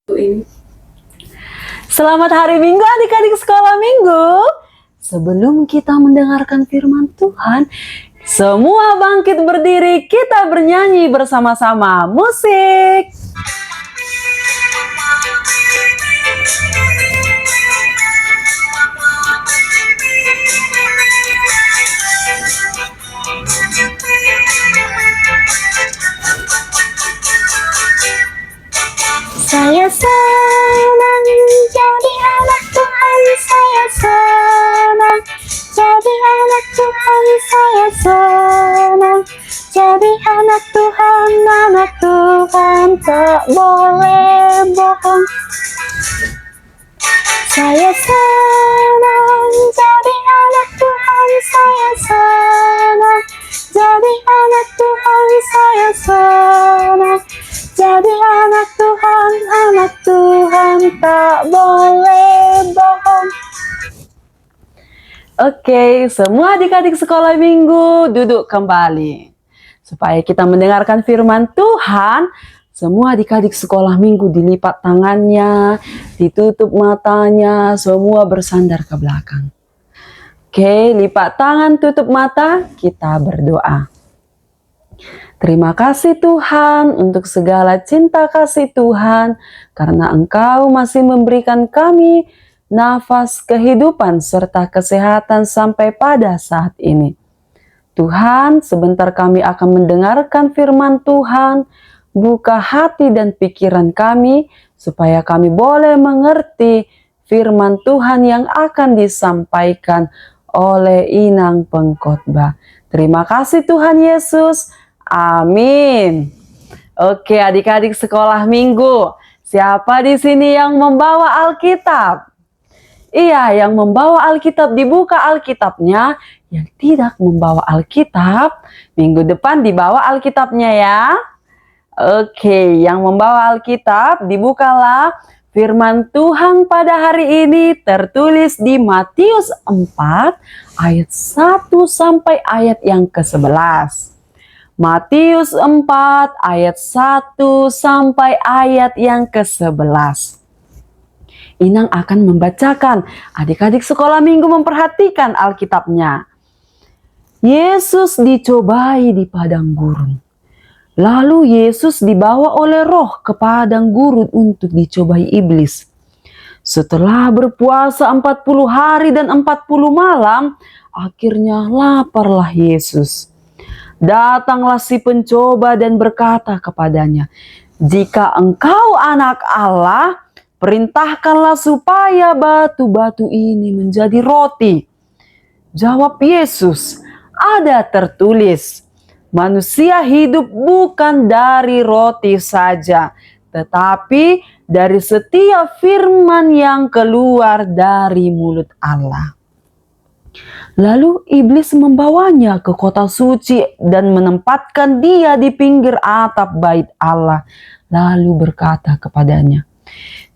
Ini. Selamat hari Minggu adik-adik sekolah Minggu. Sebelum kita mendengarkan firman Tuhan, semua bangkit berdiri, kita bernyanyi bersama-sama. Musik. Saya senang jadi anak Tuhan, saya senang jadi anak Tuhan, saya senang jadi anak Tuhan tak boleh bohong. Saya senang jadi anak Tuhan, saya senang jadi anak Tuhan, saya senang jadi anak Tuhan tak boleh bohong. Oke, semua adik-adik sekolah Minggu duduk kembali. Supaya kita mendengarkan firman Tuhan, semua adik-adik sekolah Minggu dilipat tangannya, ditutup matanya, semua bersandar ke belakang. Oke, lipat tangan, tutup mata, kita berdoa. Terima kasih Tuhan untuk segala cinta kasih Tuhan, karena Engkau masih memberikan kami nafas kehidupan serta kesehatan sampai pada saat ini. Tuhan, sebentar kami akan mendengarkan firman Tuhan, buka hati dan pikiran kami, supaya kami boleh mengerti firman Tuhan yang akan disampaikan oleh Inang Pengkhotbah. Terima kasih Tuhan Yesus. Amin. Oke, adik-adik sekolah Minggu, siapa di sini yang membawa Alkitab? Iya, yang membawa Alkitab, dibuka Alkitabnya. Yang tidak membawa Alkitab, minggu depan dibawa Alkitabnya ya. Oke, yang membawa Alkitab, dibukalah firman Tuhan pada hari ini tertulis di Matius 4 ayat 1 sampai ayat yang ke-11. Matius 4 ayat 1 sampai ayat yang ke-11. Inang akan membacakan. Adik-adik sekolah Minggu memperhatikan Alkitabnya. Yesus dicobai di padang gurun. Lalu Yesus dibawa oleh Roh ke padang gurun untuk dicobai iblis. Setelah berpuasa 40 hari dan 40 malam, akhirnya laparlah Yesus. Datanglah si pencoba dan berkata kepadanya, "Jika engkau anak Allah, perintahkanlah supaya batu-batu ini menjadi roti." Jawab Yesus, "Ada tertulis, manusia hidup bukan dari roti saja, tetapi dari setiap firman yang keluar dari mulut Allah." Lalu iblis membawanya ke kota suci dan menempatkan dia di pinggir atap bait Allah. Lalu berkata kepadanya,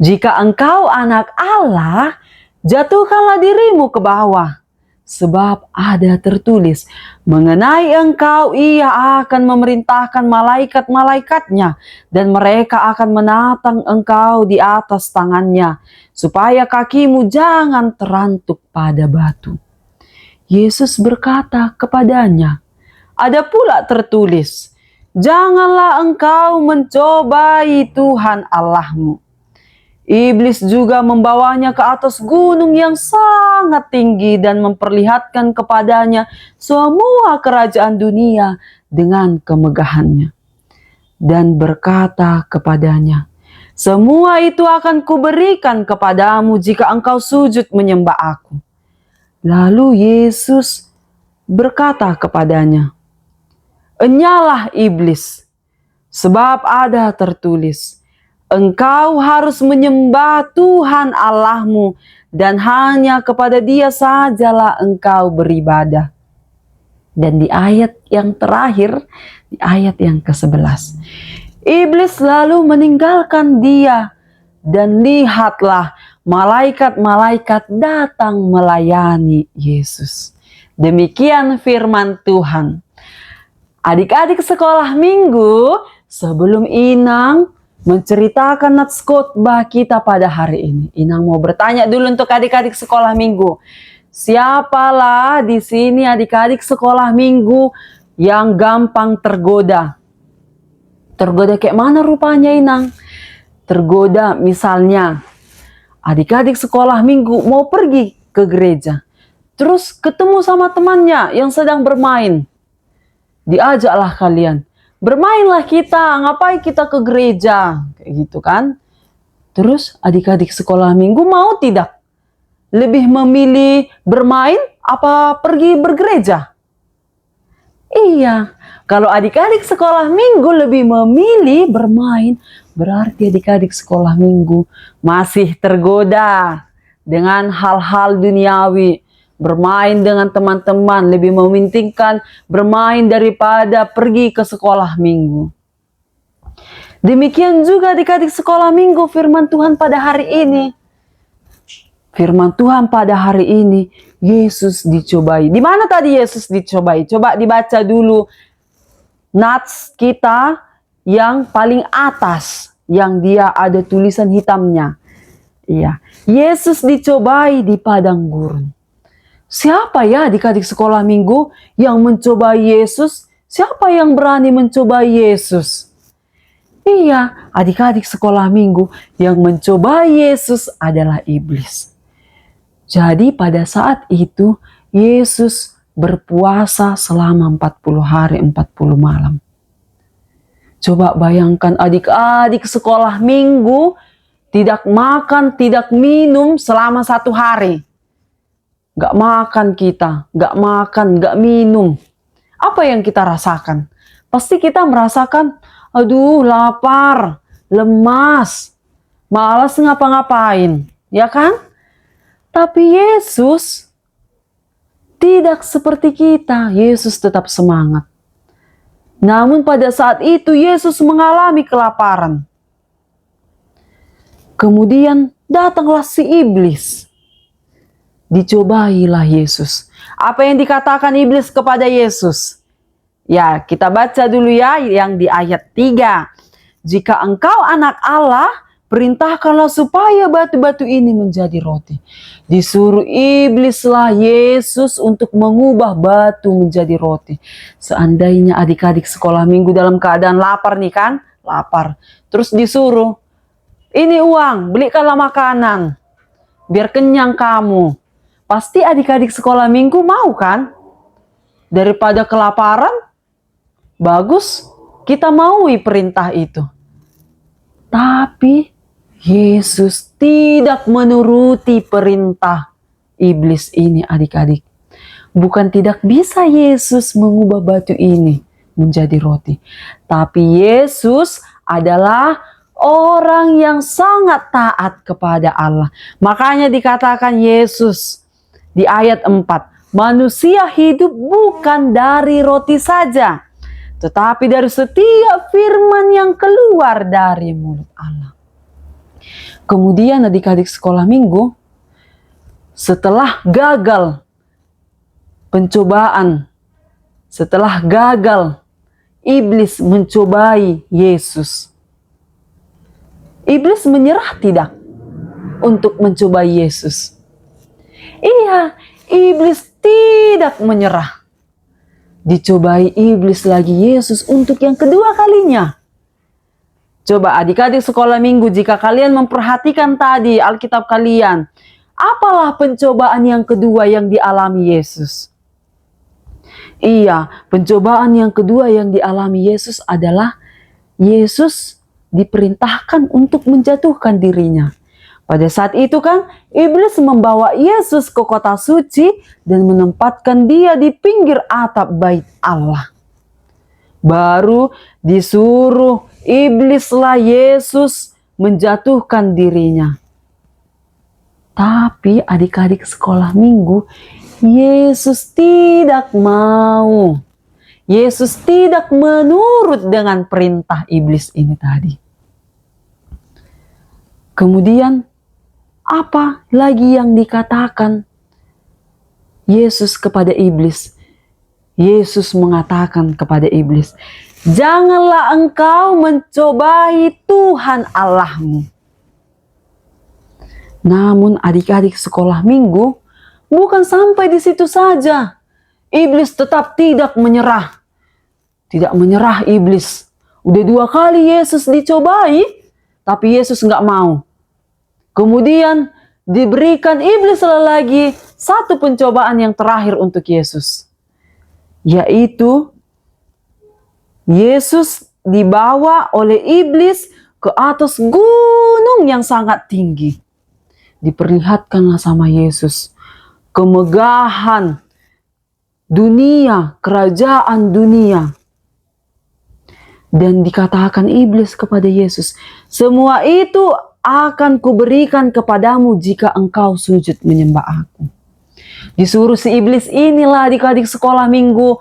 "Jika engkau anak Allah, jatuhkanlah dirimu ke bawah. Sebab ada tertulis, mengenai engkau ia akan memerintahkan malaikat-malaikatnya, dan mereka akan menatang engkau di atas tangannya, supaya kakimu jangan terantuk pada batu." Yesus berkata kepadanya, "Ada pula tertulis, janganlah engkau mencobai Tuhan Allahmu." Iblis juga membawanya ke atas gunung yang sangat tinggi dan memperlihatkan kepadanya semua kerajaan dunia dengan kemegahannya. Dan berkata kepadanya, "Semua itu akan kuberikan kepadamu jika engkau sujud menyembah aku." Lalu Yesus berkata kepadanya, "Enyalah iblis, sebab ada tertulis, engkau harus menyembah Tuhan Allahmu dan hanya kepada Dia sajalah engkau beribadah." Dan di ayat yang terakhir, di ayat yang ke-11, iblis lalu meninggalkan dia, dan lihatlah malaikat-malaikat datang melayani Yesus. Demikian firman Tuhan. Adik-adik sekolah Minggu, sebelum Inang menceritakan nats khotbah kita pada hari ini. Inang mau bertanya dulu untuk adik-adik sekolah minggu. Siapalah di sini adik-adik sekolah minggu yang gampang tergoda? Tergoda kayak mana rupanya, Inang? Tergoda misalnya adik-adik sekolah minggu mau pergi ke gereja. Terus ketemu sama temannya yang sedang bermain. Diajaklah kalian. Bermainlah kita, ngapain kita ke gereja? Kayak gitu kan. Terus adik-adik sekolah minggu mau tidak? Lebih memilih bermain apa pergi bergereja? Iya, kalau adik-adik sekolah minggu lebih memilih bermain, berarti adik-adik sekolah minggu masih tergoda dengan hal-hal duniawi. Bermain dengan teman-teman, lebih mementingkan bermain daripada pergi ke sekolah minggu. Demikian juga adik-adik sekolah minggu firman Tuhan pada hari ini. Firman Tuhan pada hari ini, Yesus dicobai. Di mana tadi Yesus dicobai? Coba dibaca dulu nats kita yang paling atas, yang dia ada tulisan hitamnya. Iya, Yesus dicobai di padang gurun. Siapa ya adik-adik sekolah minggu yang mencoba Yesus? Siapa yang berani mencoba Yesus? Iya, adik-adik sekolah minggu yang mencoba Yesus adalah iblis. Jadi pada saat itu Yesus berpuasa selama 40 hari 40 malam. Coba bayangkan adik-adik sekolah minggu tidak makan, tidak minum selama 1 hari. Gak makan kita, gak makan, gak minum. Apa yang kita rasakan? Pasti kita merasakan, aduh lapar, lemas, malas ngapa-ngapain, ya kan? Tapi Yesus tidak seperti kita. Yesus tetap semangat. Namun pada saat itu Yesus mengalami kelaparan. Kemudian datanglah si iblis. Dicobailah Yesus. Apa yang dikatakan iblis kepada Yesus? Ya, kita baca dulu ya yang di ayat 3. Jika engkau anak Allah, perintahkanlah supaya batu-batu ini menjadi roti. Disuruh iblislah Yesus untuk mengubah batu menjadi roti. Seandainya adik-adik sekolah minggu dalam keadaan lapar nih kan? Lapar. Terus disuruh, ini uang, belikanlah makanan. Biar kenyang kamu. Pasti adik-adik sekolah minggu mau kan? Daripada kelaparan, bagus kita maui perintah itu. Tapi Yesus tidak menuruti perintah iblis ini adik-adik. Bukan tidak bisa Yesus mengubah batu ini menjadi roti. Tapi Yesus adalah orang yang sangat taat kepada Allah. Makanya dikatakan Yesus di ayat 4, manusia hidup bukan dari roti saja, tetapi dari setiap firman yang keluar dari mulut Allah. Kemudian adik-adik sekolah minggu, setelah gagal pencobaan, setelah gagal iblis mencobai Yesus, iblis menyerah tidak untuk mencobai Yesus? Iya, iblis tidak menyerah. Dicobai iblis lagi Yesus untuk yang kedua kalinya. Coba adik-adik sekolah minggu, jika kalian memperhatikan tadi Alkitab kalian, apalah pencobaan yang kedua yang dialami Yesus? Iya, pencobaan yang kedua yang dialami Yesus adalah Yesus diperintahkan untuk menjatuhkan dirinya. Pada saat itu kan, iblis membawa Yesus ke kota suci dan menempatkan dia di pinggir atap bait Allah. Baru disuruh iblislah Yesus menjatuhkan dirinya. Tapi adik-adik sekolah minggu, Yesus tidak mau. Yesus tidak menurut dengan perintah iblis ini tadi. Kemudian, apa lagi yang dikatakan Yesus kepada iblis? Yesus mengatakan kepada iblis, Janganlah engkau mencobai Tuhan Allahmu. Namun adik-adik sekolah minggu, bukan sampai di situ saja. Iblis tetap tidak menyerah. Tidak menyerah iblis. Udah 2 kali Yesus dicobai, tapi Yesus nggak mau. Kemudian diberikan iblis lagi satu pencobaan yang terakhir untuk Yesus. Yaitu Yesus dibawa oleh iblis ke atas gunung yang sangat tinggi. Diperlihatkanlah sama Yesus kemegahan dunia, kerajaan dunia. Dan dikatakan iblis kepada Yesus, semua itu akan kuberikan kepadamu jika engkau sujud menyembah aku. Disuruh si iblis inilah adik-adik sekolah minggu,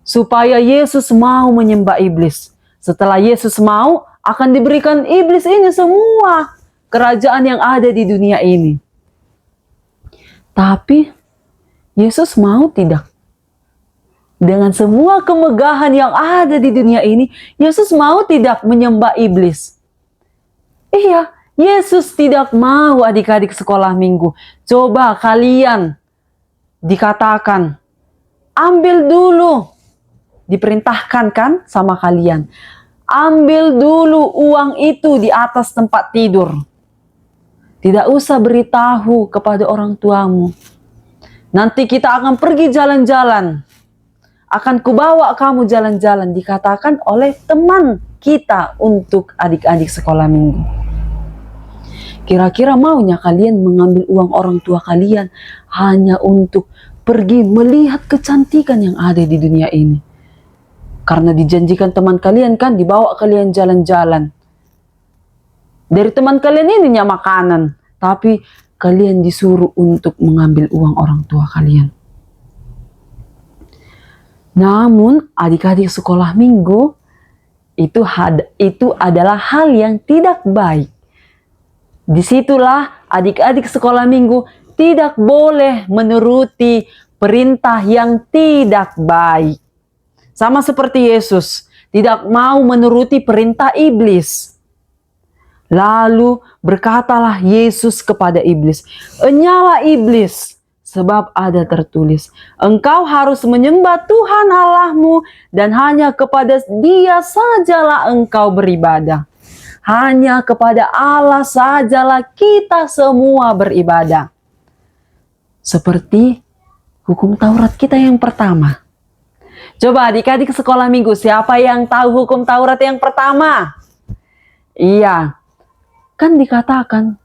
supaya Yesus mau menyembah iblis. Setelah Yesus mau, akan diberikan iblis ini semua kerajaan yang ada di dunia ini. Tapi Yesus mau tidak? Dengan semua kemegahan yang ada di dunia ini, Yesus mau tidak menyembah iblis? Iya, Yesus tidak mau adik-adik sekolah minggu. Coba kalian dikatakan, ambil dulu. Diperintahkan kan sama kalian. Ambil dulu uang itu di atas tempat tidur. Tidak usah beritahu kepada orang tuamu. Nanti kita akan pergi jalan-jalan. Akan kubawa kamu jalan-jalan, dikatakan oleh teman kita untuk adik-adik sekolah minggu. Kira-kira maunya kalian mengambil uang orang tua kalian hanya untuk pergi melihat kecantikan yang ada di dunia ini? Karena dijanjikan teman kalian kan dibawa kalian jalan-jalan. Dari teman kalian ini makanan, tapi kalian disuruh untuk mengambil uang orang tua kalian. Namun adik-adik sekolah minggu, itu adalah hal yang tidak baik. Disitulah adik-adik sekolah minggu tidak boleh menuruti perintah yang tidak baik. Sama seperti Yesus, tidak mau menuruti perintah iblis. Lalu berkatalah Yesus kepada iblis, "Enyalah iblis, sebab ada tertulis, engkau harus menyembah Tuhan Allahmu dan hanya kepada Dia sajalah engkau beribadah." Hanya kepada Allah sajalah kita semua beribadah. Seperti hukum Taurat kita yang pertama. Coba adik-adik sekolah minggu, siapa yang tahu hukum Taurat yang pertama? Iya, kan dikatakan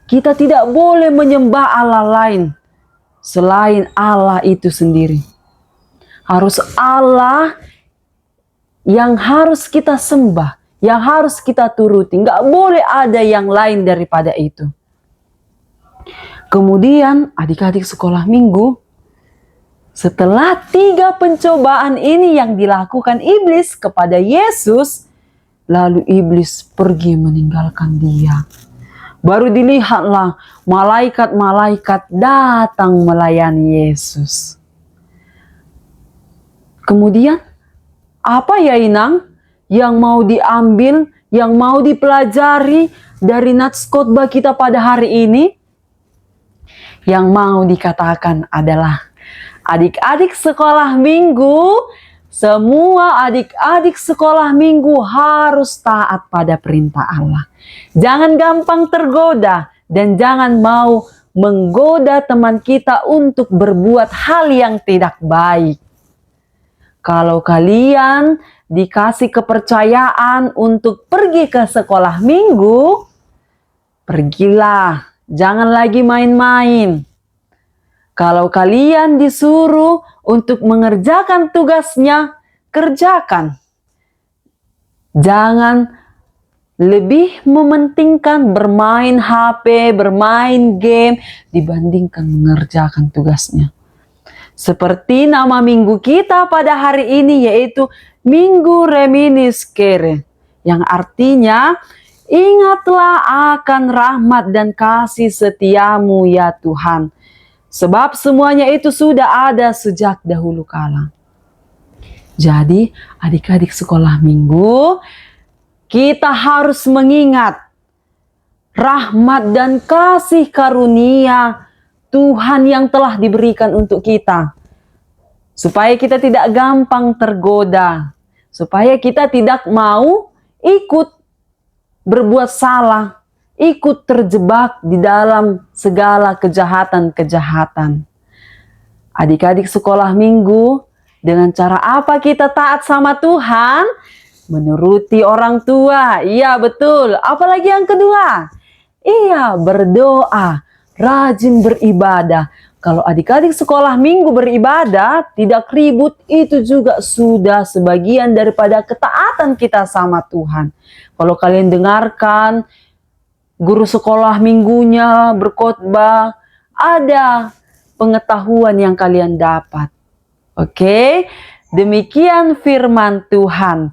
kita tidak boleh menyembah Allah lain selain Allah itu sendiri. Harus Allah yang harus kita sembah, yang harus kita turuti. Nggak boleh ada yang lain daripada itu. Kemudian adik-adik sekolah minggu, setelah 3 pencobaan ini yang dilakukan iblis kepada Yesus, lalu iblis pergi meninggalkan dia. Baru dilihatlah malaikat-malaikat datang melayani Yesus. Kemudian, apa ya Inang yang mau diambil, yang mau dipelajari dari nats khotbah kita pada hari ini? Yang mau dikatakan adalah adik-adik sekolah minggu, semua adik-adik sekolah minggu harus taat pada perintah Allah. Jangan gampang tergoda dan jangan mau menggoda teman kita untuk berbuat hal yang tidak baik. Kalau kalian dikasih kepercayaan untuk pergi ke sekolah minggu, pergilah, jangan lagi main-main. Kalau kalian disuruh untuk mengerjakan tugasnya, kerjakan. Jangan lebih mementingkan bermain HP, bermain game, dibandingkan mengerjakan tugasnya. Seperti nama minggu kita pada hari ini, yaitu Minggu Reminiscere, yang artinya, ingatlah akan rahmat dan kasih setiamu ya Tuhan. Sebab semuanya itu sudah ada sejak dahulu kala. Jadi adik-adik sekolah minggu, kita harus mengingat rahmat dan kasih karunia Tuhan yang telah diberikan untuk kita. Supaya kita tidak gampang tergoda. Supaya kita tidak mau ikut berbuat salah. Ikut terjebak di dalam segala kejahatan-kejahatan. Adik-adik sekolah minggu, dengan cara apa kita taat sama Tuhan? Menuruti orang tua. Iya betul. Apalagi yang kedua? Iya, berdoa. Rajin beribadah. Kalau adik-adik sekolah minggu beribadah, tidak ribut, itu juga sudah sebagian daripada ketaatan kita sama Tuhan. Kalau kalian dengarkan guru sekolah minggunya berkhotbah, ada pengetahuan yang kalian dapat. Oke, demikian firman Tuhan.